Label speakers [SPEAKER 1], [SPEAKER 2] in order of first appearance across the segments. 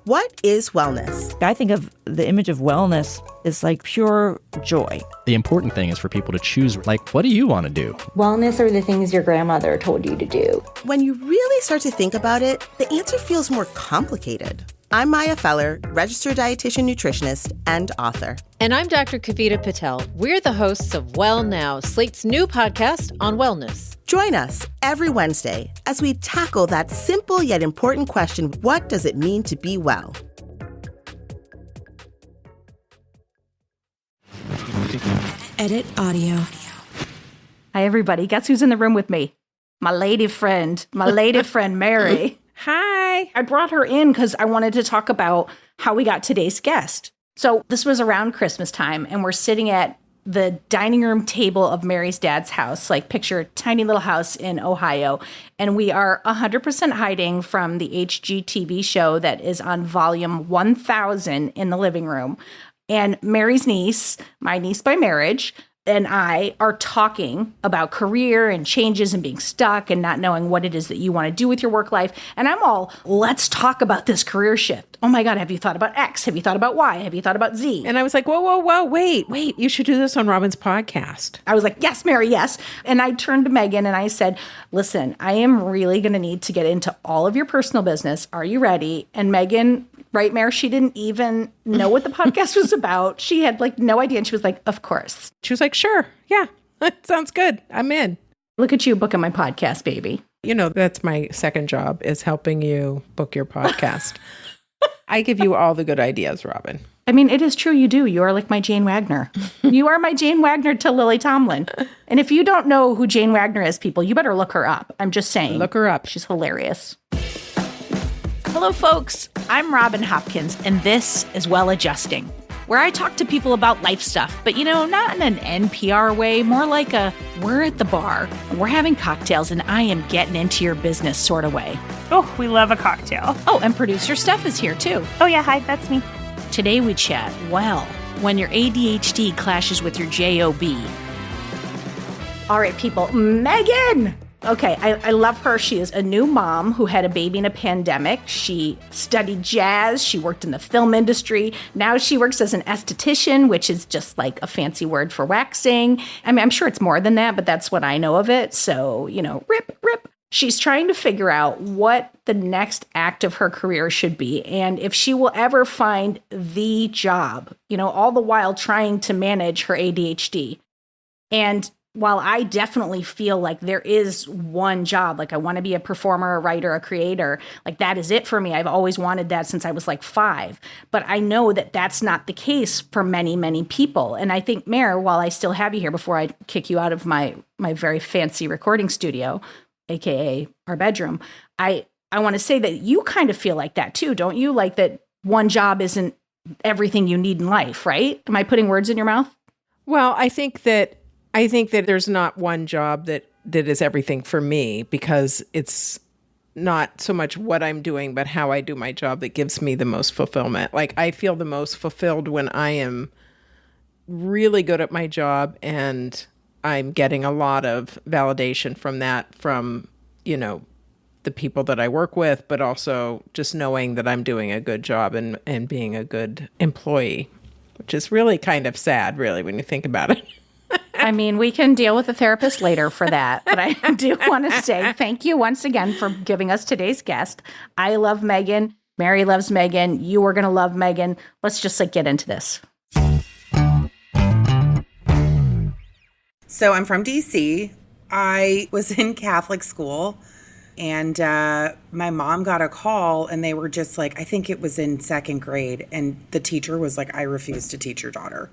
[SPEAKER 1] What is wellness?
[SPEAKER 2] I think of the image of wellness as like pure joy.
[SPEAKER 3] The important thing is for people to choose, like, what do you want to do?
[SPEAKER 4] Wellness are the things your grandmother told you to do.
[SPEAKER 1] When you really start to think about it, the answer feels more complicated. I'm Maya Feller, registered dietitian nutritionist and author.
[SPEAKER 5] And I'm Dr. Kavita Patel. We're the hosts of Well Now, Slate's new podcast on wellness.
[SPEAKER 1] Join us every Wednesday as we tackle that simple yet important question, what does it mean to be well?
[SPEAKER 6] Edit audio.
[SPEAKER 7] Hi, everybody. Guess who's in the room with me? My lady friend Mary.
[SPEAKER 8] Hi.
[SPEAKER 7] I brought her in because I wanted to talk about how we got today's guest. So this was around Christmas time, and we're sitting at the dining room table of Mary's dad's house, like picture a tiny little house in Ohio. And we are 100% hiding from the HGTV show that is on volume 1000 in the living room. And Mary's niece, my niece by marriage, and I are talking about career and changes and being stuck and not knowing what it is that you want to do with your work life. And I'm all, let's talk about this career shift. Oh my God, have you thought about X? Have you thought about Y? Have you thought about Z?
[SPEAKER 8] And I was like, whoa, wait, you should do this on Robin's podcast.
[SPEAKER 7] I was like, yes, Mary, yes. And I turned to Megan and I said, listen, I am really going to need to get into all of your personal business. Are you ready? And Megan, right, Mary, she didn't even know what the podcast was about. She had like no idea. And she was like, of course.
[SPEAKER 8] She was like, sure. Yeah, that sounds good. I'm in.
[SPEAKER 7] Look at you booking my podcast, baby.
[SPEAKER 8] You know, that's my second job is helping you book your podcast. I give you all the good ideas, Robin.
[SPEAKER 7] I mean, it is true you do. You are like my Jane Wagner. You are my Jane Wagner to Lily Tomlin. And if you don't know who Jane Wagner is, people, you better look her up. I'm just saying.
[SPEAKER 8] Look her up.
[SPEAKER 7] She's hilarious.
[SPEAKER 2] Hello, folks. I'm Robin Hopkins, and this is Well Adjusting, where I talk to people about life stuff, but, not in an NPR way, more like we're at the bar, and we're having cocktails, and I am getting into your business sort of way.
[SPEAKER 9] Oh, we love a cocktail.
[SPEAKER 2] Oh, and producer Steph is here, too.
[SPEAKER 9] Oh, yeah, hi, that's me.
[SPEAKER 2] Today we chat, when your ADHD clashes with your JOB.
[SPEAKER 7] All right, people. Megan! Okay, I love her. She is a new mom who had a baby in a pandemic. She studied jazz. She worked in the film industry. Now she works as an aesthetician, which is just like a fancy word for waxing. I mean, I'm sure it's more than that, but that's what I know of it. So, rip. She's trying to figure out what the next act of her career should be and if she will ever find the job, all the while trying to manage her ADHD. And while I definitely feel like there is one job, like I want to be a performer, a writer, a creator, like that is it for me. I've always wanted that since I was like 5. But I know that that's not the case for many, many people. And I think, Mare, while I still have you here before I kick you out of my very fancy recording studio, AKA our bedroom, I want to say that you kind of feel like that too, don't you? Like that one job isn't everything you need in life, right? Am I putting words in your mouth?
[SPEAKER 8] Well, I think that there's not one job that is everything for me because it's not so much what I'm doing, but how I do my job that gives me the most fulfillment. Like I feel the most fulfilled when I am really good at my job and I'm getting a lot of validation from that, from, the people that I work with, but also just knowing that I'm doing a good job and being a good employee, which is really kind of sad, really, when you think about it.
[SPEAKER 7] I mean, we can deal with a therapist later for that, but I do want to say thank you once again for giving us today's guest. I love Megan. Mary loves Megan. You are going to love Megan. Let's just get into this.
[SPEAKER 10] So I'm from DC. I was in Catholic school and my mom got a call and they were just like, I think it was in second grade. And the teacher was like, I refuse to teach your daughter.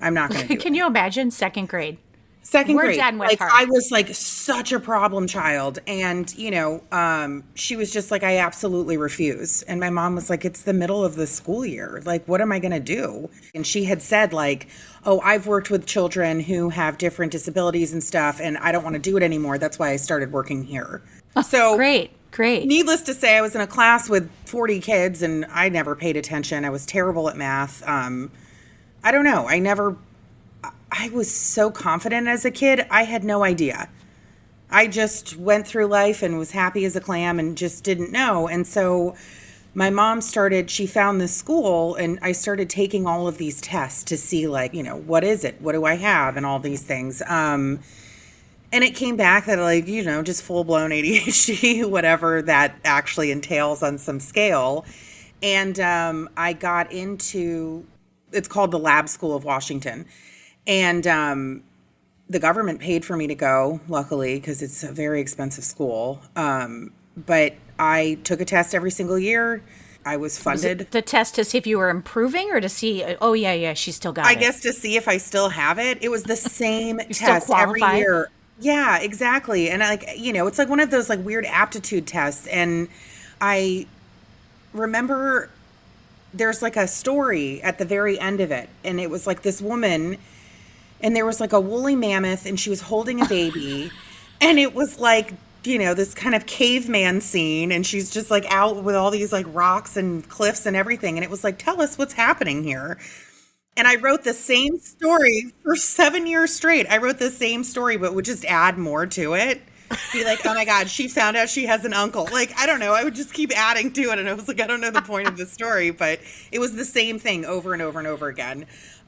[SPEAKER 10] I'm not going to do it.
[SPEAKER 9] Can you imagine second grade?
[SPEAKER 10] Second
[SPEAKER 9] We're
[SPEAKER 10] grade.
[SPEAKER 9] done with her.
[SPEAKER 10] I was like such a problem child. And, she was just like, I absolutely refuse. And my mom was like, it's the middle of the school year. Like, what am I going to do? And she had said like, oh, I've worked with children who have different disabilities and stuff, and I don't want to do it anymore. That's why I started working here. So
[SPEAKER 9] Great.
[SPEAKER 10] Needless to say, I was in a class with 40 kids and I never paid attention. I was terrible at math. I don't know. I was so confident as a kid. I had no idea. I just went through life and was happy as a clam and just didn't know. And so my mom she found this school, and I started taking all of these tests to see, like, what is it? What do I have? And all these things. And it came back that, like, just full-blown ADHD, whatever that actually entails on some scale. And I got into, it's called the Lab School of Washington. And the government paid for me to go, luckily, because it's a very expensive school. But I took a test every single year. I was funded.
[SPEAKER 7] Was it the test to see if you were improving, or to see, oh, yeah, she still got it?
[SPEAKER 10] I guess to see if I still have it. It was the same test
[SPEAKER 7] still
[SPEAKER 10] every year. Yeah, exactly. And it's like one of those like weird aptitude tests. And I remember there's like a story at the very end of it. And it was like this woman, and there was like a woolly mammoth, and she was holding a baby. And it was like, this kind of caveman scene, and she's just like out with all these like rocks and cliffs and everything. And it was like, tell us what's happening here. And I wrote the same story for 7 years straight. I wrote the same story, but would just add more to it. Be like, oh my God, she found out she has an uncle. Like, I don't know. I would just keep adding to it. And I was like, I don't know the point of the story, but it was the same thing over and over and over again.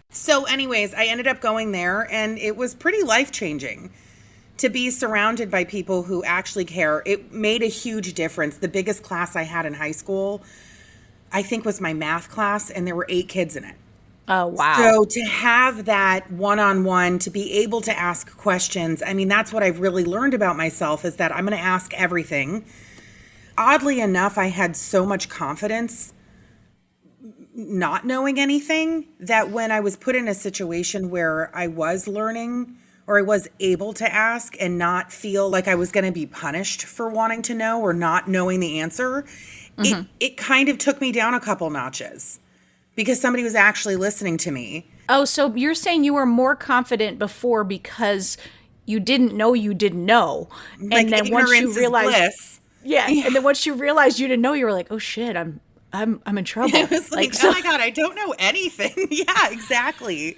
[SPEAKER 10] So anyways, I ended up going there, and it was pretty life-changing to be surrounded by people who actually care. It made a huge difference. The biggest class I had in high school, I think, was my math class, and there were 8 kids in it.
[SPEAKER 7] Oh, wow.
[SPEAKER 10] So to have that one-on-one, to be able to ask questions, I mean, that's what I've really learned about myself, is that I'm going to ask everything. Oddly enough, I had so much confidence not knowing anything that when I was put in a situation where I was learning, or I was able to ask and not feel like I was going to be punished for wanting to know or not knowing the answer, it kind of took me down a couple notches because somebody was actually listening to me.
[SPEAKER 7] Oh, so you're saying you were more confident before because you didn't know you didn't know.
[SPEAKER 10] Like,
[SPEAKER 7] and then once you realized,
[SPEAKER 10] bliss.
[SPEAKER 7] Yeah, and then once you realized you didn't know, you were like, oh shit, I'm in trouble.
[SPEAKER 10] It was like, oh my God, I don't know anything. Yeah, exactly.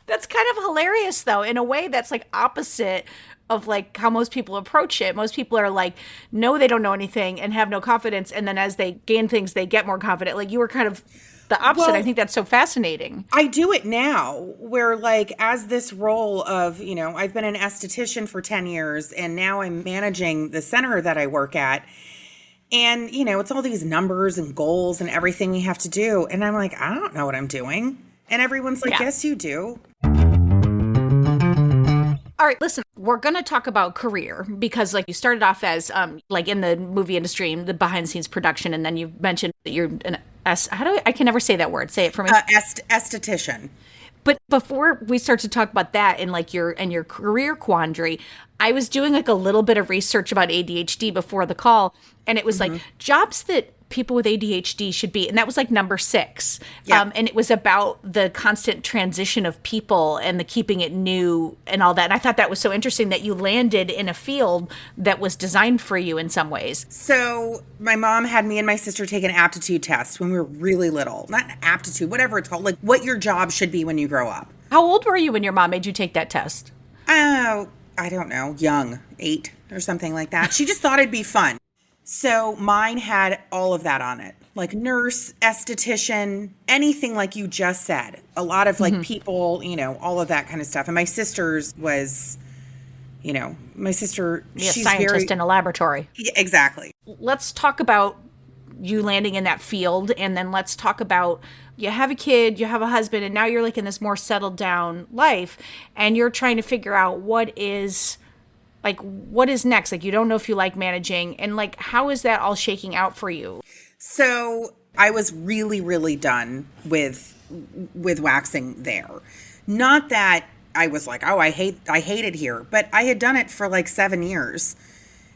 [SPEAKER 7] That's kind of hilarious, though. In a way, that's like opposite of like how most people approach it. Most people are like, no, they don't know anything and have no confidence. And then as they gain things, they get more confident. Like, you were kind of the opposite.
[SPEAKER 10] Well,
[SPEAKER 7] I think that's so fascinating.
[SPEAKER 10] I do it now where, like, as this role of, I've been an esthetician for 10 years, and now I'm managing the center that I work at. And, it's all these numbers and goals and everything we have to do. And I'm like, I don't know what I'm doing. And everyone's like, yes, you do.
[SPEAKER 7] All right, listen, we're going to talk about career because, like, you started off as, like, in the movie industry, the behind-the-scenes production, and then you mentioned that you're an I can never say that word. Say it for me.
[SPEAKER 10] Esthetician.
[SPEAKER 7] But before we start to talk about that and, like, your career quandary, I was doing, like, a little bit of research about ADHD before the call, and it was, like, jobs that people with ADHD should be, and that was like number 6.
[SPEAKER 10] Yeah.
[SPEAKER 7] And it was about the constant transition of people and the keeping it new and all that. And I thought that was so interesting that you landed in a field that was designed for you in some ways.
[SPEAKER 10] So my mom had me and my sister take an aptitude test when we were really little. Not aptitude, whatever it's called, like what your job should be when you grow up.
[SPEAKER 7] How old were you when your mom made you take that test?
[SPEAKER 10] Oh, I don't know, young, 8 or something like that. She just thought it'd be fun. So mine had all of that on it, like nurse, esthetician, anything like you just said. A lot of like people, all of that kind of stuff. And my sister's was, my sister, she's
[SPEAKER 7] a scientist in a laboratory.
[SPEAKER 10] Yeah, exactly.
[SPEAKER 7] Let's talk about you landing in that field, and then let's talk about you have a kid, you have a husband, and now you're like in this more settled down life, and you're trying to figure out what is next? Like, you don't know if you like managing, and like, how is that all shaking out for you?
[SPEAKER 10] So I was really, really done with waxing there. Not that I was like, oh, I hate it here, but I had done it for like 7 years,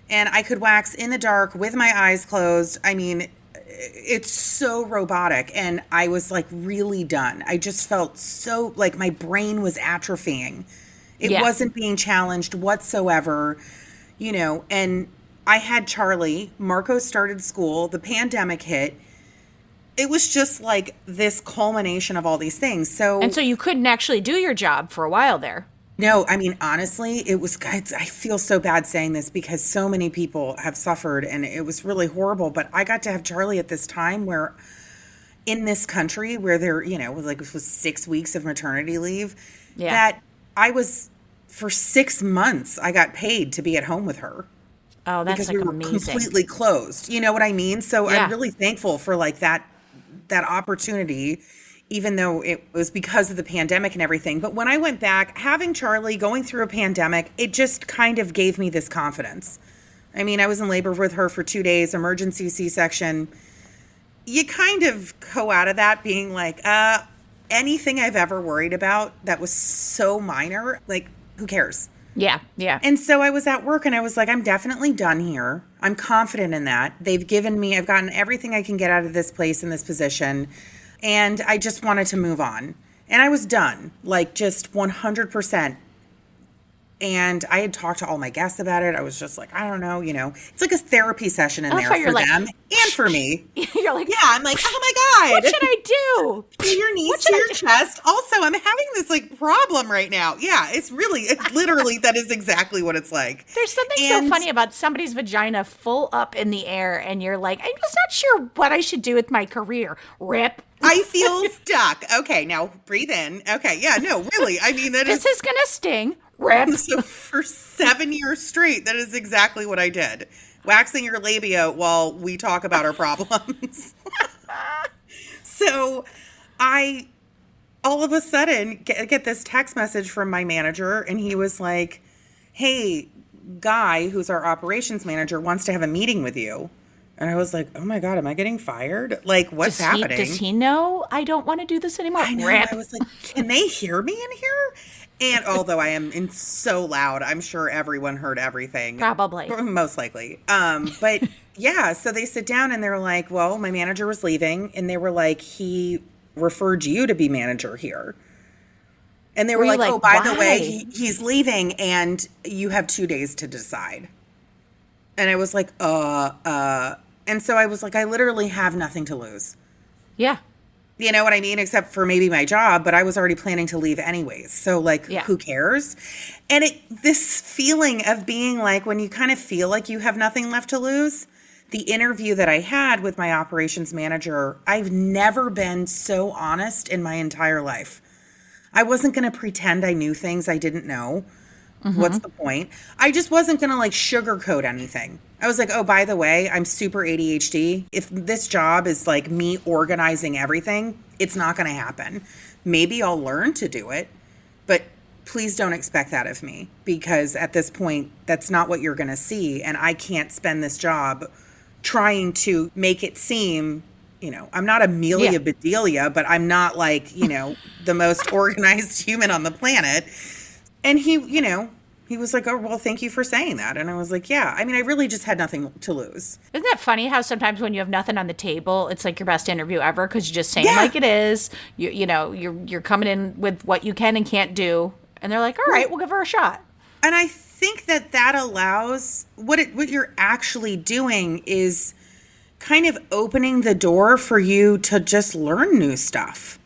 [SPEAKER 10] and I could wax in the dark with my eyes closed. I mean, it's so robotic, and I was like really done. I just felt so like my brain was atrophying. It wasn't being challenged whatsoever, and I had Charlie. Marco started school. The pandemic hit. It was just like this culmination of all these things. And
[SPEAKER 7] so you couldn't actually do your job for a while there.
[SPEAKER 10] No, I mean, honestly, I feel so bad saying this because so many people have suffered and it was really horrible. But I got to have Charlie at this time where in this country where there, it was 6 weeks of maternity leave, that I was, for 6 months, I got paid to be at home with her.
[SPEAKER 2] Oh, that's
[SPEAKER 10] because
[SPEAKER 2] like
[SPEAKER 10] we were
[SPEAKER 2] amazing.
[SPEAKER 10] completely closed. You know what I mean? So I'm really thankful for like that opportunity, even though it was because of the pandemic and everything. But when I went back, having Charlie, going through a pandemic, it just kind of gave me this confidence. I mean, I was in labor with her for 2 days, emergency C-section. You kind of go out of that being like, anything I've ever worried about that was so minor, like, who cares?
[SPEAKER 2] Yeah, yeah.
[SPEAKER 10] And so I was at work and I was like, I'm definitely done here. I'm confident in that. I've gotten everything I can get out of this place in this position. And I just wanted to move on. And I was done, like just 100%. And I had talked to all my guests about it. I was just like, I don't know, it's like a therapy session in there for them and for me.
[SPEAKER 2] You're like,
[SPEAKER 10] yeah, I'm like, oh my God.
[SPEAKER 2] What should I do?
[SPEAKER 10] To your knees, to your chest. Also, I'm having this like problem right now. Yeah, it's literally, that is exactly what it's like.
[SPEAKER 2] There's something so funny about somebody's vagina full up in the air and you're like, I'm just not sure what I should do with my career. Rip.
[SPEAKER 10] I feel stuck. Okay, now breathe in. Okay, yeah, no, really. I mean,
[SPEAKER 2] this is going to sting. Rip.
[SPEAKER 10] So for 7 years straight, that is exactly what I did. Waxing your labia while we talk about our problems. So I, all of a sudden, get this text message from my manager, and he was like, hey, Guy, who's our operations manager, wants to have a meeting with you. And I was like, oh my God, am I getting fired? Like, what's happening?
[SPEAKER 2] Does he know I don't want to do this anymore?
[SPEAKER 10] I know. I was like, can they hear me in here? And although I am so loud, I'm sure everyone heard everything.
[SPEAKER 2] Probably.
[SPEAKER 10] Most likely. But yeah, so they sit down and they're like, well, my manager was leaving. And they were like, he referred you to be manager here. And they were like, oh, by the way, he's leaving and you have 2 days to decide. And I was like, and so I was like, I literally have nothing to lose.
[SPEAKER 2] Yeah.
[SPEAKER 10] You know what I mean? Except for maybe my job, but I was already planning to leave anyways. So like, who cares? And this feeling of being like, when you kind of feel like you have nothing left to lose, the interview that I had with my operations manager, I've never been so honest in my entire life. I wasn't going to pretend I knew things I didn't know. Mm-hmm. What's the point? I just wasn't going to like sugarcoat anything. I was like, oh, by the way, I'm super ADHD. If this job is like me organizing everything, it's not going to happen. Maybe I'll learn to do it, but please don't expect that of me because at this point, that's not what you're going to see. And I can't spend this job trying to make it seem, I'm not Amelia Bedelia, but I'm not like, the most organized human on the planet. And he was like, oh, well, thank you for saying that. And I was like, yeah, I mean, I really just had nothing to lose.
[SPEAKER 2] Isn't that funny how sometimes when you have nothing on the table, it's like your best interview ever because you're just saying like it is. You're coming in with what you can and can't do. And they're like, all right, we'll give her a shot.
[SPEAKER 10] And I think that allows what you're actually doing is kind of opening the door for you to just learn new stuff.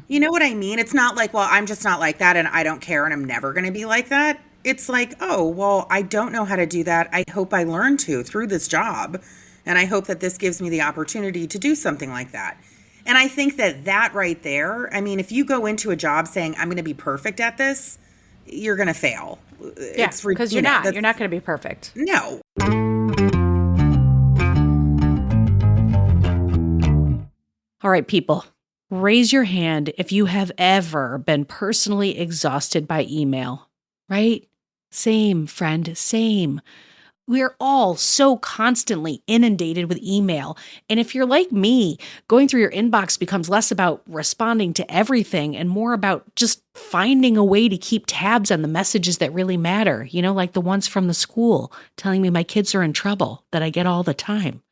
[SPEAKER 10] You know what I mean? It's not like, well, I'm just not like that and I don't care and I'm never going to be like that. It's like, oh, well, I don't know how to do that. I hope I learn to through this job. And I hope that this gives me the opportunity to do something like that. And I think that right there, I mean, if you go into a job saying, I'm going to be perfect at this, you're going to fail.
[SPEAKER 2] Yeah, because you're not. You're not going to be perfect.
[SPEAKER 10] No.
[SPEAKER 2] All right, people. Raise your hand if you have ever been personally exhausted by email, right? Same, friend, same. We're all so constantly inundated with email. And if you're like me, going through your inbox becomes less about responding to everything and more about just finding a way to keep tabs on the messages that really matter, like the ones from the school telling me my kids are in trouble that I get all the time.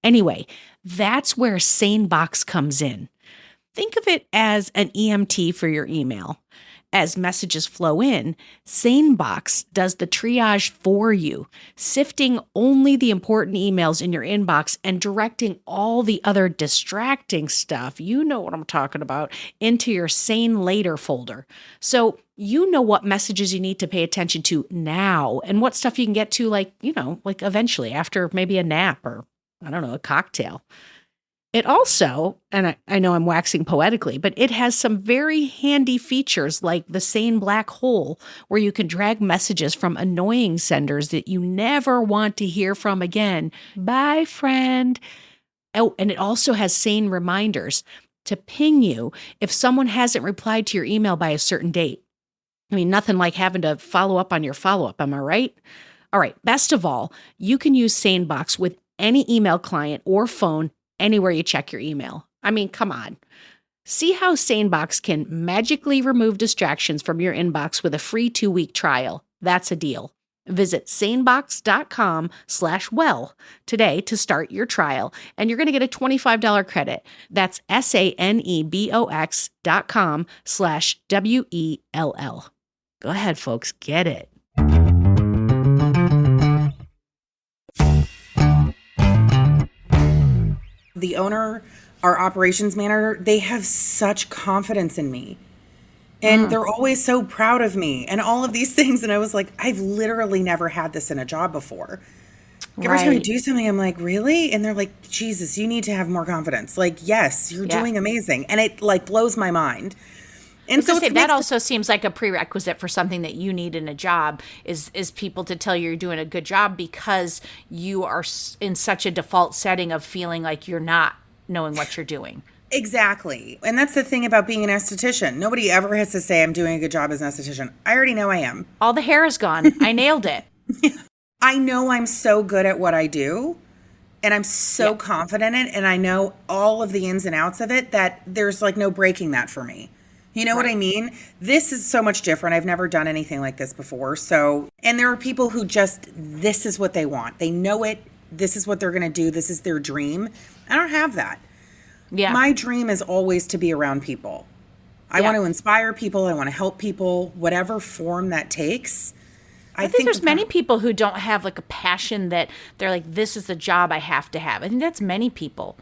[SPEAKER 2] Anyway, that's where SaneBox comes in. Think of it as an EMT for your email. as messages flow in, SaneBox does the triage for you, sifting only the important emails in your inbox and directing all the other distracting stuff, you know what I'm talking about, into your Sane Later folder. So you know what messages you need to pay attention to now and what stuff you can get to, like eventually after maybe a nap or, I don't know, a cocktail. It also, and I know I'm waxing poetically, but it has some very handy features like the Sane Black Hole, where you can drag messages from annoying senders that you never want to hear from again. Bye, friend. Oh, and it also has Sane reminders to ping you if someone hasn't replied to your email by a certain date. I mean, nothing like having to follow up on your follow-up, am I right? All right, best of all, you can use SaneBox with any email client or phone anywhere you check your email. I mean, come on. See how SaneBox can magically remove distractions from your inbox with a free 2-week trial. That's a deal. Visit sanebox.com/well today to start your trial, and you're going to get a $25 credit. That's sanebox.com/WELL. Go ahead, folks. Get it.
[SPEAKER 10] The owner, our operations manager, they have such confidence in me. And they're always so proud of me and all of these things. And I was like, I've literally never had this in a job before. Every time I do something, I'm like, really? And they're like, Jesus, you need to have more confidence. Like, yes, you're doing amazing. And it like blows my mind. And so
[SPEAKER 9] that also seems like a prerequisite for something that you need in a job is people to tell you you're doing a good job, because you are in such a default setting of feeling like you're not knowing what you're doing.
[SPEAKER 10] Exactly. And that's the thing about being an esthetician. Nobody ever has to say I'm doing a good job as an esthetician. I already know I am.
[SPEAKER 9] All the hair is gone. I nailed it.
[SPEAKER 10] I know I'm so good at what I do, and I'm so confident in it, and I know all of the ins and outs of it, that there's like no breaking that for me. You know what I mean? This is so much different. I've never done anything like this before. So, and there are people who just, this is what they want. They know it. This is what they're going to do. This is their dream. I don't have that.
[SPEAKER 9] Yeah.
[SPEAKER 10] My dream is always to be around people. I want to inspire people. I want to help people, whatever form that takes.
[SPEAKER 9] I think there's many people who don't have like a passion that they're like, this is the job I have to have. I think that's many people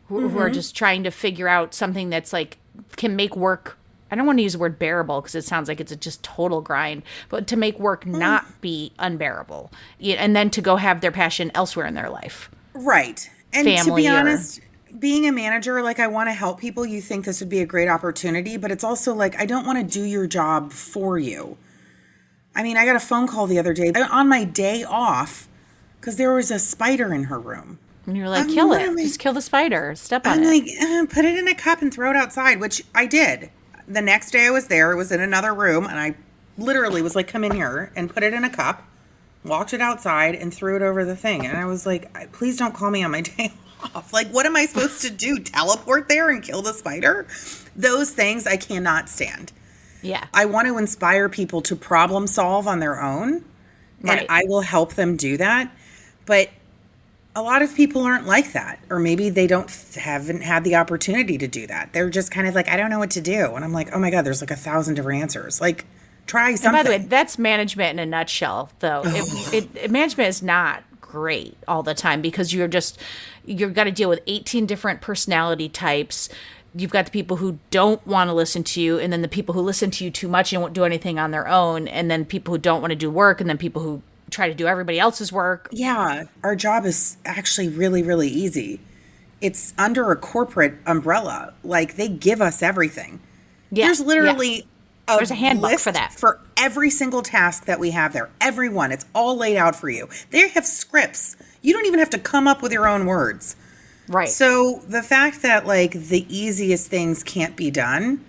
[SPEAKER 9] who are just trying to figure out something that's like, can make work. I don't want to use the word bearable because it sounds like it's a just total grind, but to make work not be unbearable, and then to go have their passion elsewhere in their life.
[SPEAKER 10] Right. And
[SPEAKER 9] family,
[SPEAKER 10] to be honest, being a manager, like I want to help people. You think this would be a great opportunity, but it's also like, I don't want to do your job for you. I mean, I got a phone call the other day on my day off because there was a spider in her room.
[SPEAKER 9] And you're like, kill it. Just kill the spider. Step on it.
[SPEAKER 10] I'm like, put it in a cup and throw it outside, which I did. The next day I was there, it was in another room, and I literally was like, come in here and put it in a cup, walked it outside, and threw it over the thing. And I was like, please don't call me on my day off. Like, what am I supposed to do? Teleport there and kill the spider? Those things I cannot stand.
[SPEAKER 9] Yeah.
[SPEAKER 10] I want to inspire people to problem solve on their own, and I will help them do that. But a lot of people aren't like that, or maybe they haven't had the opportunity to do that. They're just kind of like, I don't know what to do. And I'm like, oh my God, there's like 1,000 different answers. Like, try something.
[SPEAKER 9] And by the way, that's management in a nutshell, though. Management is not great all the time because you've got to deal with 18 different personality types. You've got the people who don't want to listen to you, and then the people who listen to you too much and won't do anything on their own, and then people who don't want to do work, and then people who try to do everybody else's work.
[SPEAKER 10] Yeah, our job is actually really, really easy. It's under a corporate umbrella. Like, they give us everything.
[SPEAKER 9] Yeah,
[SPEAKER 10] there's literally
[SPEAKER 9] there's a handbook
[SPEAKER 10] list
[SPEAKER 9] for that.
[SPEAKER 10] For every single task that we have there. Everyone. It's all laid out for you. They have scripts. You don't even have to come up with your own words.
[SPEAKER 9] Right.
[SPEAKER 10] So the fact that like the easiest things can't be done,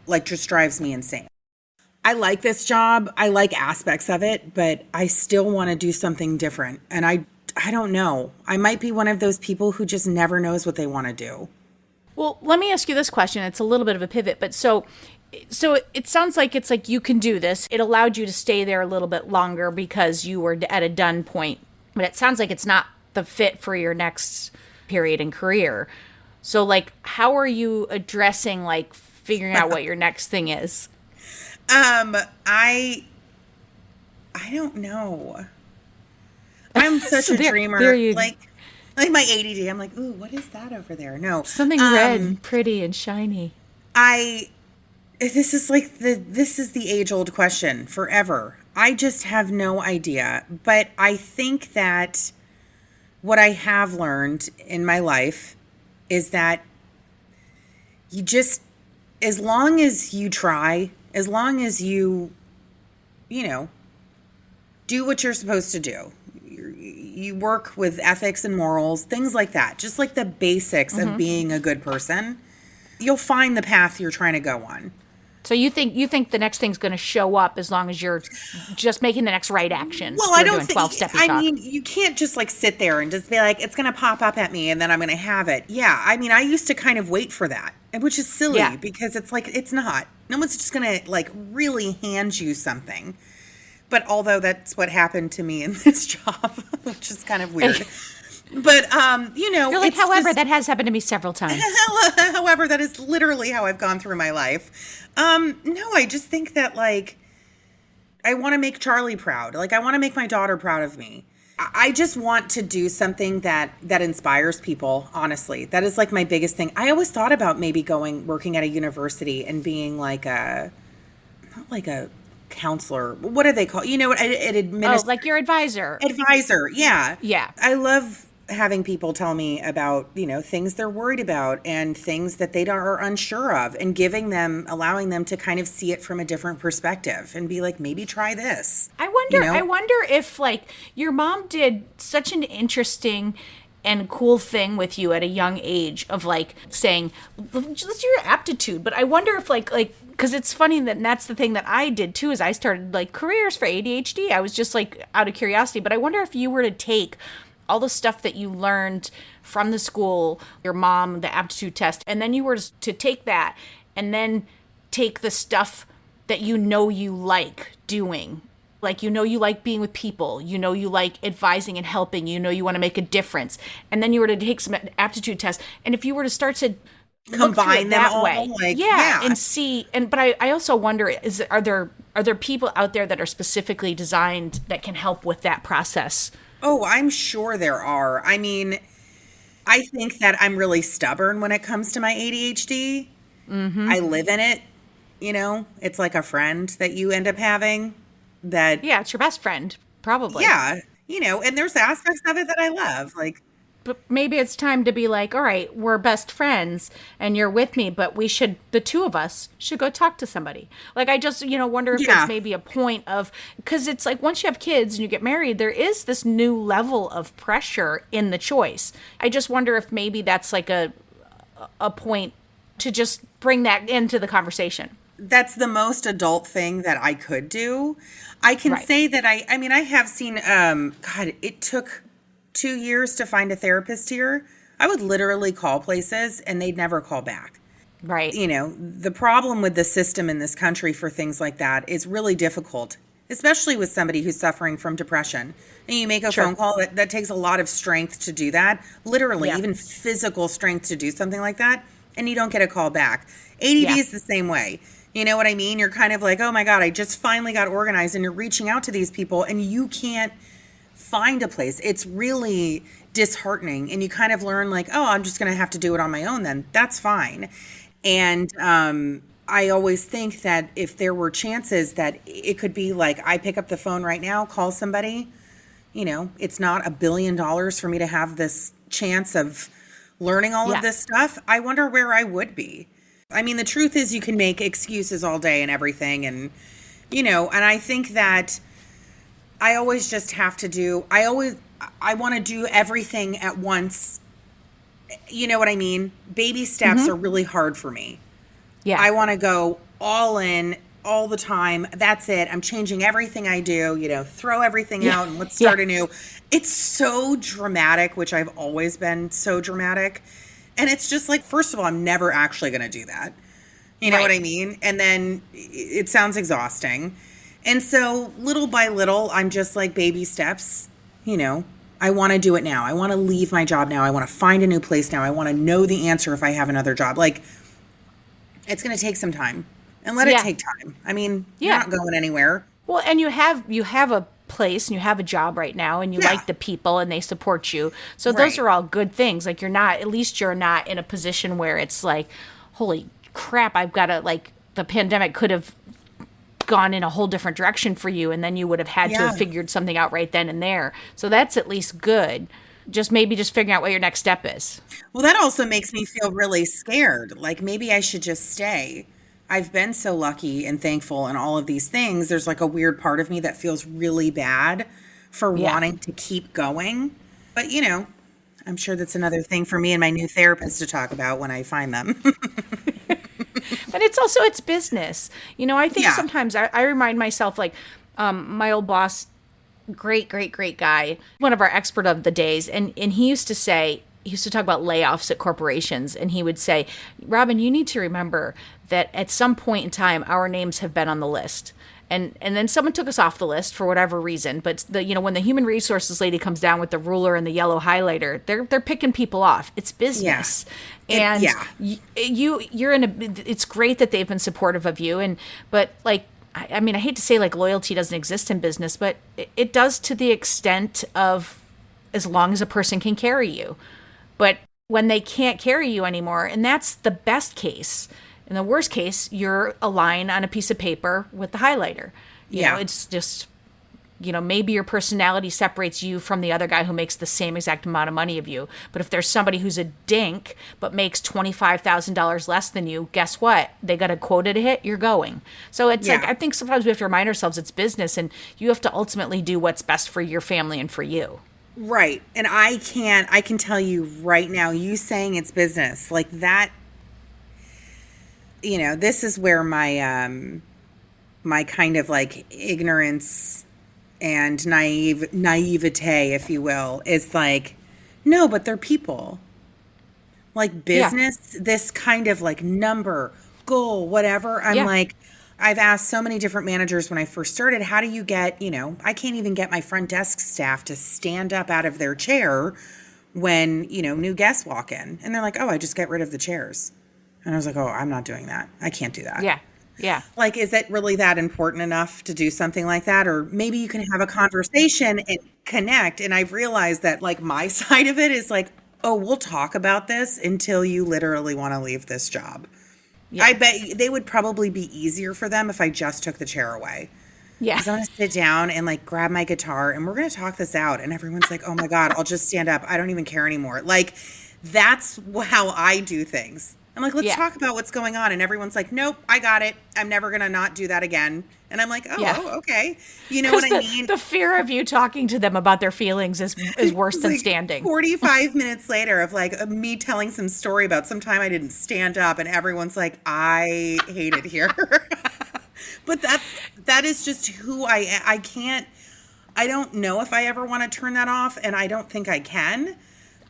[SPEAKER 10] like, just drives me insane. I like this job. I like aspects of it, but I still want to do something different. And I don't know. I might be one of those people who just never knows what they want to do.
[SPEAKER 9] Well, let me ask you this question. It's a little bit of a pivot, but so it sounds like it's like you can do this. It allowed you to stay there a little bit longer because you were at a done point. But it sounds like it's not the fit for your next period in career. So like, how are you addressing like figuring out what your next thing is?
[SPEAKER 10] I don't know. I'm such a dreamer.
[SPEAKER 9] there you-
[SPEAKER 10] like my ADD. I'm like, ooh, what is that over there? No,
[SPEAKER 9] Something red and pretty and shiny.
[SPEAKER 10] This is the age-old question forever. I just have no idea. But I think that what I have learned in my life is that you just, as long as you try, as long as you do what you're supposed to do, you work with ethics and morals, things like that, just like the basics of being a good person, you'll find the path you're trying to go on.
[SPEAKER 9] So you think the next thing's going to show up as long as you're just making the next right action?
[SPEAKER 10] Well, I don't think. I mean, you can't just like sit there and just be like, it's going to pop up at me and then I'm going to have it. Yeah, I mean, I used to kind of wait for that, which is silly because it's like it's not. No one's just going to like really hand you something. But although that's what happened to me in this job, which is kind of weird. But,
[SPEAKER 9] You're like, however, that has happened to me several times.
[SPEAKER 10] However, that is literally how I've gone through my life. No, I just think that, like, I want to make Charlie proud. Like, I want to make my daughter proud of me. I just want to do something that inspires people, honestly. That is, like, my biggest thing. I always thought about maybe working at a university and being, like, not like a counselor. What do they call it? You know,
[SPEAKER 9] like your advisor.
[SPEAKER 10] Advisor, yeah.
[SPEAKER 9] Yeah.
[SPEAKER 10] I love having people tell me about, things they're worried about and things that they are unsure of, and allowing them to kind of see it from a different perspective and be like, maybe try this.
[SPEAKER 9] I wonder if like your mom did such an interesting and cool thing with you at a young age of like saying, let's do your aptitude. But I wonder if like, because it's funny that's the thing that I did too, is I started like careers for ADHD. I was just like out of curiosity, but I wonder if you were to take all the stuff that you learned from the school, your mom, the aptitude test, and then you were to take that and then take the stuff that you like doing. Like, you like being with people, you like advising and helping, you want to make a difference. And then you were to take some aptitude tests. And if you were to start to
[SPEAKER 10] combine them
[SPEAKER 9] that
[SPEAKER 10] all,
[SPEAKER 9] way, and see, but I also wonder, are there people out there that are specifically designed that can help with that process?
[SPEAKER 10] Oh, I'm sure there are. I mean, I think that I'm really stubborn when it comes to my ADHD. Mm-hmm. I live in it. It's like a friend that you end up having.
[SPEAKER 9] It's your best friend, probably.
[SPEAKER 10] Yeah, and there's aspects of it that I love, like.
[SPEAKER 9] But maybe it's time to be like, all right, we're best friends and you're with me, but the two of us should go talk to somebody. Like, I just, wonder if it's maybe a point of, because it's like once you have kids and you get married, there is this new level of pressure in the choice. I just wonder if maybe that's like a point to just bring that into the conversation.
[SPEAKER 10] That's the most adult thing that I could do. I can say that I have seen, it took 2 years to find a therapist here. I would literally call places and they'd never call back.
[SPEAKER 9] Right.
[SPEAKER 10] The problem with the system in this country for things like that is really difficult, especially with somebody who's suffering from depression. And you make a phone call, that takes a lot of strength to do that, literally, even physical strength to do something like that, and you don't get a call back. ADD is the same way. You know what I mean? You're kind of like, oh my God, I just finally got organized, and you're reaching out to these people and you can't find a place. It's really disheartening, and you kind of learn like, oh, I'm just going to have to do it on my own then. That's fine. And I always think that if there were chances that it could be like, I pick up the phone right now, call somebody, it's not $1 billion for me to have this chance of learning all of this stuff. I wonder where I would be. I mean, the truth is you can make excuses all day and everything. And, and I think that I always just have to I want to do everything at once. You know what I mean? Baby steps are really hard for me. Yeah. I want to go all in all the time. That's it. I'm changing everything I do, throw everything out and let's start anew. It's so dramatic, which I've always been so dramatic. And it's just like, first of all, I'm never actually going to do that. You know what I mean? And then it sounds exhausting. And so little by little, I'm just like baby steps, I want to do it now. I want to leave my job now. I want to find a new place now. I want to know the answer if I have another job. Like, it's going to take some time. and let it take time. I mean, you're not going anywhere.
[SPEAKER 9] Well, and you have a place and you have a job right now and you like the people and they support you. So those are all good things. Like at least you're not in a position where it's like, holy crap, I've got to, like, the pandemic could have gone in a whole different direction for you, and then you would have had to have figured something out right then and there. So that's at least good. Just figuring out what your next step is.
[SPEAKER 10] Well, that also makes me feel really scared. Like, maybe I should just stay. I've been so lucky and thankful and all of these things. There's like a weird part of me that feels really bad for wanting to keep going. But, I'm sure that's another thing for me and my new therapist to talk about when I find them.
[SPEAKER 9] But it's business. I think sometimes I remind myself, like, my old boss, great guy, one of our expert of the days. And he used to talk about layoffs at corporations. And he would say, Robin, you need to remember that at some point in time, our names have been on the list. And then someone took us off the list for whatever reason. But when the human resources lady comes down with the ruler and the yellow highlighter, they're picking people off. It's business. And you're it's great that they've been supportive of you. But like, I mean, I hate to say like loyalty doesn't exist in business, but it does to the extent of as long as a person can carry you. But when they can't carry you anymore, and that's the best case. In the worst case, you're a line on a piece of paper with the highlighter. You know, it's just, maybe your personality separates you from the other guy who makes the same exact amount of money of you. But if there's somebody who's a dink but makes $25,000 less than you, guess what? They got a quota to hit, you're going. So it's like, I think sometimes we have to remind ourselves it's business and you have to ultimately do what's best for your family and for you.
[SPEAKER 10] Right. And I can tell you right now, you saying it's business, like that, this is where my my kind of like ignorance and naivete, if you will, is like, no, but they're people. Like business, this kind of like number, goal, whatever. I'm like, I've asked so many different managers when I first started, how do you get, I can't even get my front desk staff to stand up out of their chair when, new guests walk in. And they're like, oh, I just get rid of the chairs. And I was like, oh, I'm not doing that. I can't do that.
[SPEAKER 9] Yeah. Yeah.
[SPEAKER 10] Like, is it really that important enough to do something like that? Or maybe you can have a conversation and connect. And I've realized that like my side of it is like, oh, we'll talk about this until you literally want to leave this job. Yeah. I bet they would probably be easier for them if I just took the chair away. Yeah. Because I'm going to sit down and like grab my guitar and we're going to talk this out. And everyone's like, oh my God, I'll just stand up. I don't even care anymore. Like, that's how I do things. I'm like, let's talk about what's going on. And everyone's like, nope, I got it. I'm never going to not do that again. And I'm like, oh, okay. You know what I mean?
[SPEAKER 9] The fear of you talking to them about their feelings is worse than
[SPEAKER 10] like
[SPEAKER 9] standing.
[SPEAKER 10] 45 minutes later of like me telling some story about some time I didn't stand up and everyone's like, I hate it here. But that is just who I don't know if I ever want to turn that off. And I don't think I can.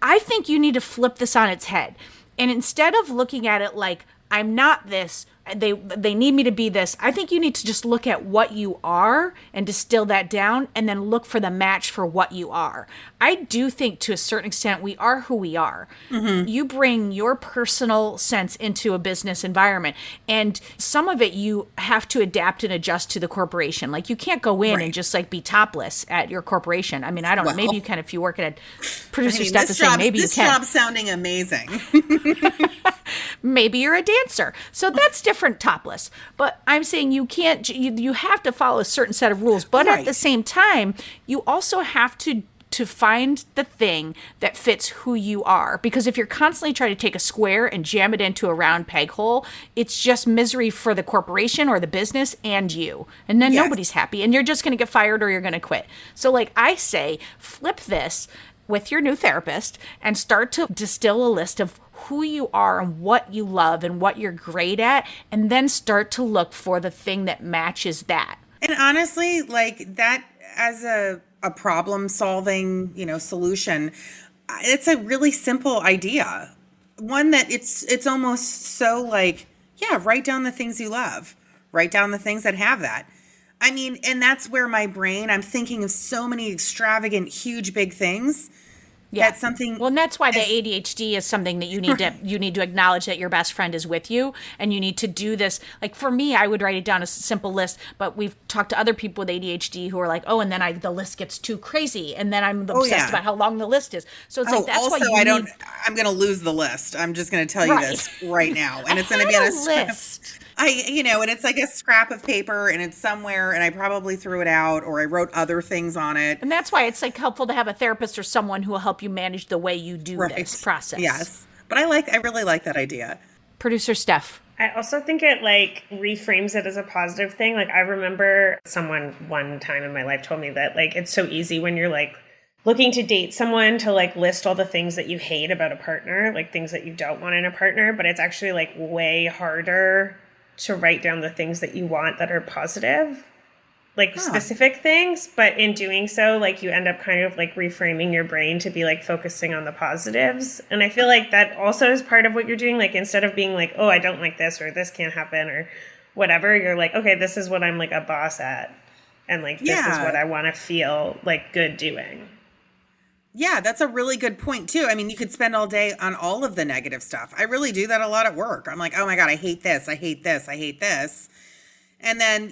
[SPEAKER 9] I think you need to flip this on its head. And instead of looking at it like, I'm not this, they need me to be this, I think you need to just look at what you are and distill that down and then look for the match for what you are. I do think to a certain extent we are who we are. Mm-hmm. You bring your personal sense into a business environment. And some of it you have to adapt and adjust to the corporation. Like you can't go in and just like be topless at your corporation. I mean, I don't know. Maybe you can if you work at a producer staff the same. Maybe you can.
[SPEAKER 10] This job's sounding amazing.
[SPEAKER 9] Maybe you're a dancer. So that's different topless. But I'm saying you can't, you have to follow a certain set of rules. But at the same time, you also have to find the thing that fits who you are. Because if you're constantly trying to take a square and jam it into a round peg hole, it's just misery for the corporation or the business and you. And then nobody's happy. And you're just going to get fired or you're going to quit. So like I say, flip this with your new therapist and start to distill a list of who you are and what you love and what you're great at, and then start to look for the thing that matches that.
[SPEAKER 10] And honestly, like that as a problem solving, solution, it's a really simple idea. One that it's almost so like, write down the things you love. Write down the things that have that. I mean, and that's where my brain, I'm thinking of so many extravagant, huge, big things. That's something.
[SPEAKER 9] Well, and that's why the ADHD is something that you need to acknowledge that your best friend is with you, and you need to do this. Like for me, I would write it down as a simple list, but we've talked to other people with ADHD who are like, oh, and then the list gets too crazy, and then I'm obsessed about how long the list is. So it's like that's
[SPEAKER 10] also,
[SPEAKER 9] why
[SPEAKER 10] I'm going to lose the list. I'm just going to tell you this right now, and it's going to be on a
[SPEAKER 9] list.
[SPEAKER 10] And it's like a scrap of paper and it's somewhere and I probably threw it out or I wrote other things on it.
[SPEAKER 9] And that's why it's like helpful to have a therapist or someone who will help you manage the way you do this process.
[SPEAKER 10] Yes. But I really like that idea.
[SPEAKER 9] Producer Steph.
[SPEAKER 11] I also think it like reframes it as a positive thing. Like I remember someone one time in my life told me that like it's so easy when you're like looking to date someone to like list all the things that you hate about a partner, like things that you don't want in a partner, but it's actually like way harder to write down the things that you want that are positive, like specific things. But in doing so, like you end up kind of like reframing your brain to be like focusing on the positives. And I feel like that also is part of what you're doing. Like instead of being like, oh, I don't like this or this can't happen or whatever, you're like, okay, this is what I'm like a boss at. And like, this is what I want to feel like good doing.
[SPEAKER 10] Yeah, that's a really good point too. I mean, you could spend all day on all of the negative stuff. I really do that a lot at work. I'm like, oh my God, I hate this. I hate this. I hate this. And then,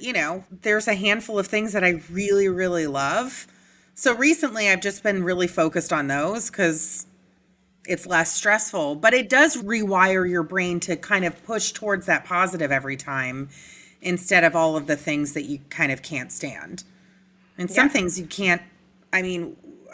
[SPEAKER 10] there's a handful of things that I really, really love. So recently I've just been really focused on those because it's less stressful, but it does rewire your brain to kind of push towards that positive every time instead of all of the things that you kind of can't stand. And some things you can't,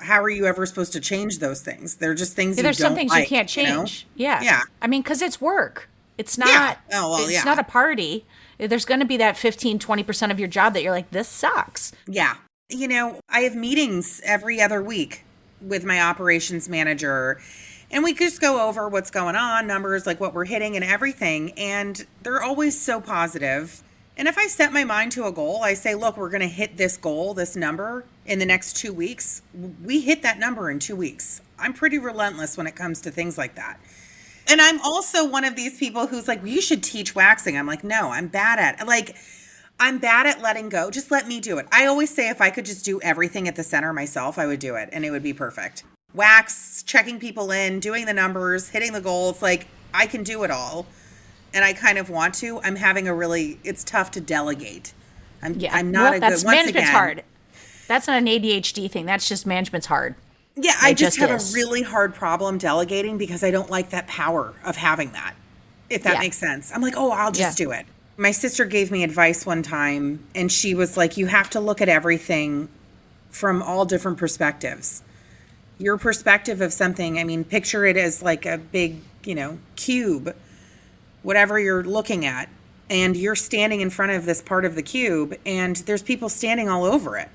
[SPEAKER 10] how are you ever supposed to change those things? They're just things you don't like.
[SPEAKER 9] There's some things you can't change. Yeah. I mean, because it's work. It's not, it's not a party. There's going to be that 15, 20% of your job that you're like, this sucks.
[SPEAKER 10] Yeah. I have meetings every other week with my operations manager, and we just go over what's going on, numbers, like what we're hitting and everything. And they're always so positive. And if I set my mind to a goal, I say, look, we're going to hit this goal, this number in the next 2 weeks. We hit that number in 2 weeks. I'm pretty relentless when it comes to things like that. And I'm also one of these people who's like, well, you should teach waxing. I'm like, no, I'm bad at letting go. Just let me do it. I always say if I could just do everything at the center myself, I would do it and it would be perfect. Wax, checking people in, doing the numbers, hitting the goals. Like I can do it all. And I kind of want to. It's tough to delegate. I'm not a good,
[SPEAKER 9] management's hard. That's not an ADHD thing. That's just management's hard.
[SPEAKER 10] Yeah, I just have a really hard problem delegating because I don't like that power of having that, if that makes sense. I'm like, oh, I'll just do it. My sister gave me advice one time, and she was like, you have to look at everything from all different perspectives. Your perspective of something, picture it as like a big, cube, whatever you're looking at, and you're standing in front of this part of the cube, and there's people standing all over it.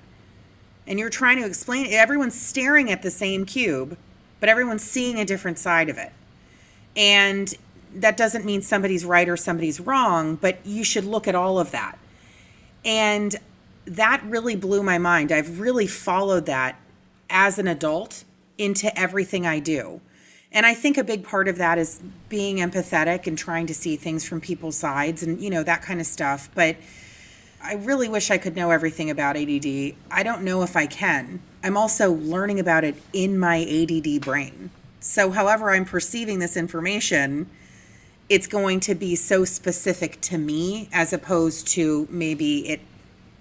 [SPEAKER 10] And you're trying to explain it. Everyone's staring at the same cube, but everyone's seeing a different side of it. And that doesn't mean somebody's right or somebody's wrong, but you should look at all of that. And that really blew my mind. I've really followed that as an adult into everything I do. And I think a big part of that is being empathetic and trying to see things from people's sides and, that kind of stuff. But I really wish I could know everything about ADD. I don't know if I can. I'm also learning about it in my ADD brain. So however I'm perceiving this information, it's going to be so specific to me as opposed to maybe it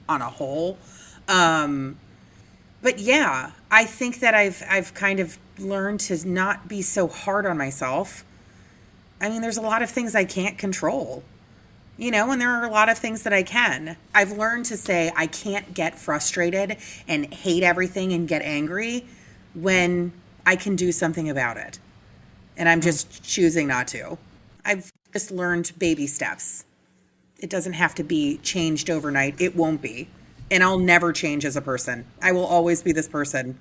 [SPEAKER 10] on a whole. But yeah, I think that I've kind of learned to not be so hard on myself. There's a lot of things I can't control. And there are a lot of things that I can. I've learned to say I can't get frustrated and hate everything and get angry when I can do something about it. And I'm just choosing not to. I've just learned baby steps. It doesn't have to be changed overnight. It won't be. And I'll never change as a person. I will always be this person.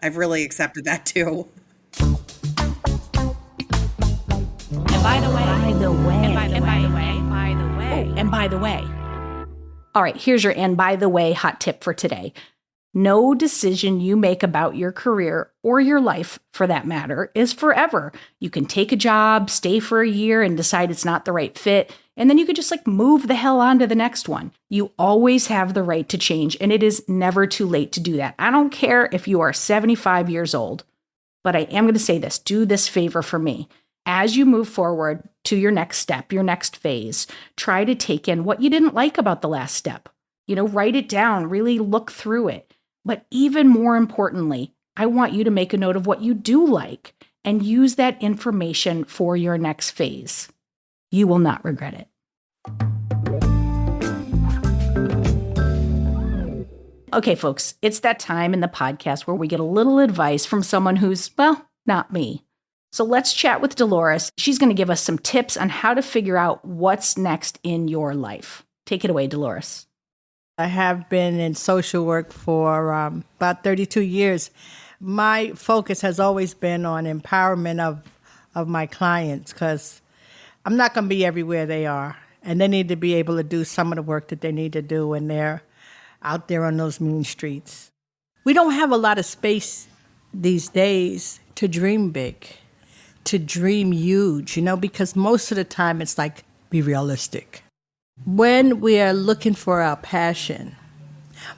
[SPEAKER 10] I've really accepted that too.
[SPEAKER 9] And by the way. All right, here's your and by the way hot tip for today. No decision you make about your career or your life, for that matter, is forever. You can take a job, stay for a year, and decide it's not the right fit, and then you could just move the hell on to the next one. You always have the right to change, and it is never too late to do that. I don't care if you are 75 years old.
[SPEAKER 7] But I am going to say this, do this favor for me. As you move forward to your next step, your next phase, try to take in what you didn't like about the last step. Write it down, really look through it. But even more importantly, I want you to make a note of what you do like and use that information for your next phase. You will not regret it. Okay, folks, it's that time in the podcast where we get a little advice from someone who's, well, not me. So let's chat with Dolores. She's going to give us some tips on how to figure out what's next in your life. Take it away, Dolores.
[SPEAKER 12] I have been in social work for about 32 years. My focus has always been on empowerment of my clients because I'm not going to be everywhere they are. And they need to be able to do some of the work that they need to do when they're out there on those mean streets. We don't have a lot of space these days to dream big, to dream huge, because most of the time it's like, be realistic. When we are looking for our passion,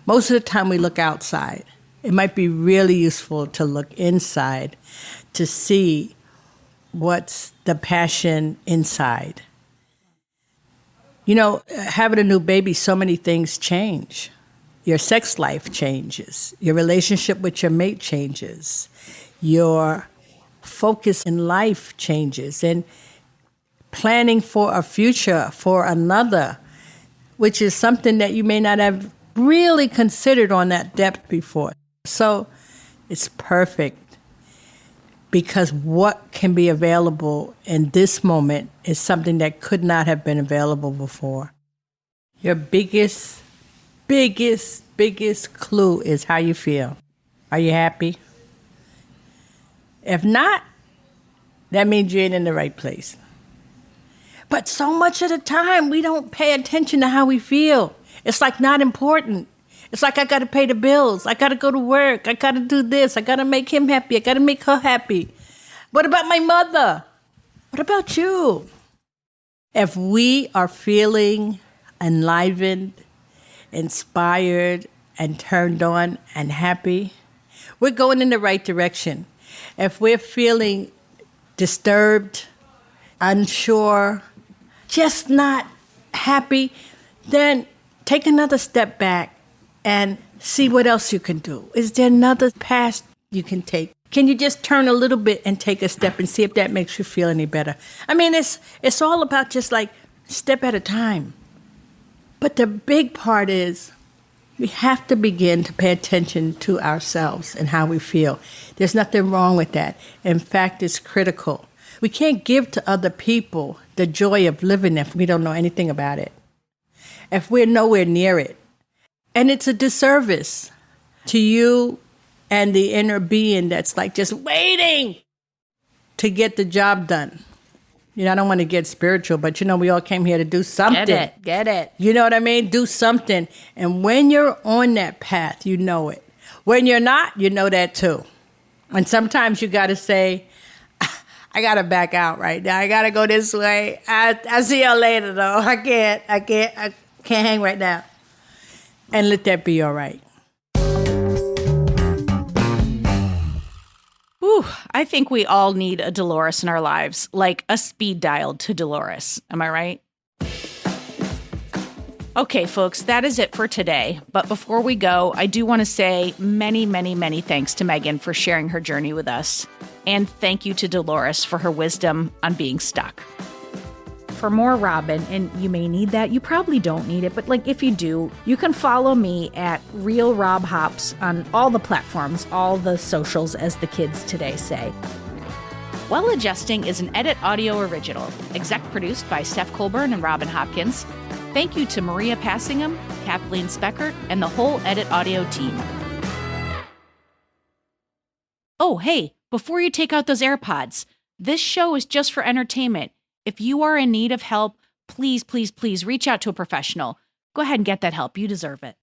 [SPEAKER 12] most of the time we look outside. It might be really useful to look inside to see what's the passion inside. Having a new baby, so many things change. Your sex life changes. Your relationship with your mate changes. Your focus in life changes. And planning for a future for another, which is something that you may not have really considered on that depth before. So it's perfect because what can be available in this moment is something that could not have been available before. Your biggest clue is how you feel. Are you happy? If not, that means you ain't in the right place. But so much of the time, we don't pay attention to how we feel. It's like not important. It's like I got to pay the bills. I got to go to work. I got to do this. I got to make him happy. I got to make her happy. What about my mother? What about you? If we are feeling enlivened, inspired, and turned on and happy, we're going in the right direction. If we're feeling disturbed, unsure, just not happy, then take another step back and see what else you can do. Is there another path you can take? Can you just turn a little bit and take a step and see if that makes you feel any better? I mean, it's all about just like step at a time. But the big part is we have to begin to pay attention to ourselves and how we feel. There's nothing wrong with that. In fact, it's critical. We can't give to other people the joy of living if we don't know anything about it, if we're nowhere near it. And it's a disservice to you and the inner being that's like just waiting to get the job done. I don't want to get spiritual, but we all came here to do something.
[SPEAKER 7] Get it.
[SPEAKER 12] You know what I mean? Do something. And when you're on that path, you know it. When you're not, you know that too. And sometimes you got to say, I got to back out right now. I got to go this way. I'll see y'all later, though. I can't hang right now. And let that be all right.
[SPEAKER 2] Ooh, I think we all need a Dolores in our lives, like a speed dial to Dolores. Am I right? Okay, folks, that is it for today. But before we go, I do want to say many, many, many thanks to Megan for sharing her journey with us. And thank you to Dolores for her wisdom on being stuck. For more Robin, and you may need that, you probably don't need it, but if you do, you can follow me at Real Rob Hops on all the platforms, all the socials, as the kids today say. Well Adjusting is an Edit Audio original, exec produced by Steph Colburn and Robin Hopkins. Thank you to Maria Passingham, Kathleen Speckert, and the whole Edit Audio team. Oh, hey, before you take out those AirPods, this show is just for entertainment. If you are in need of help, please, please, please reach out to a professional. Go ahead and get that help. You deserve it.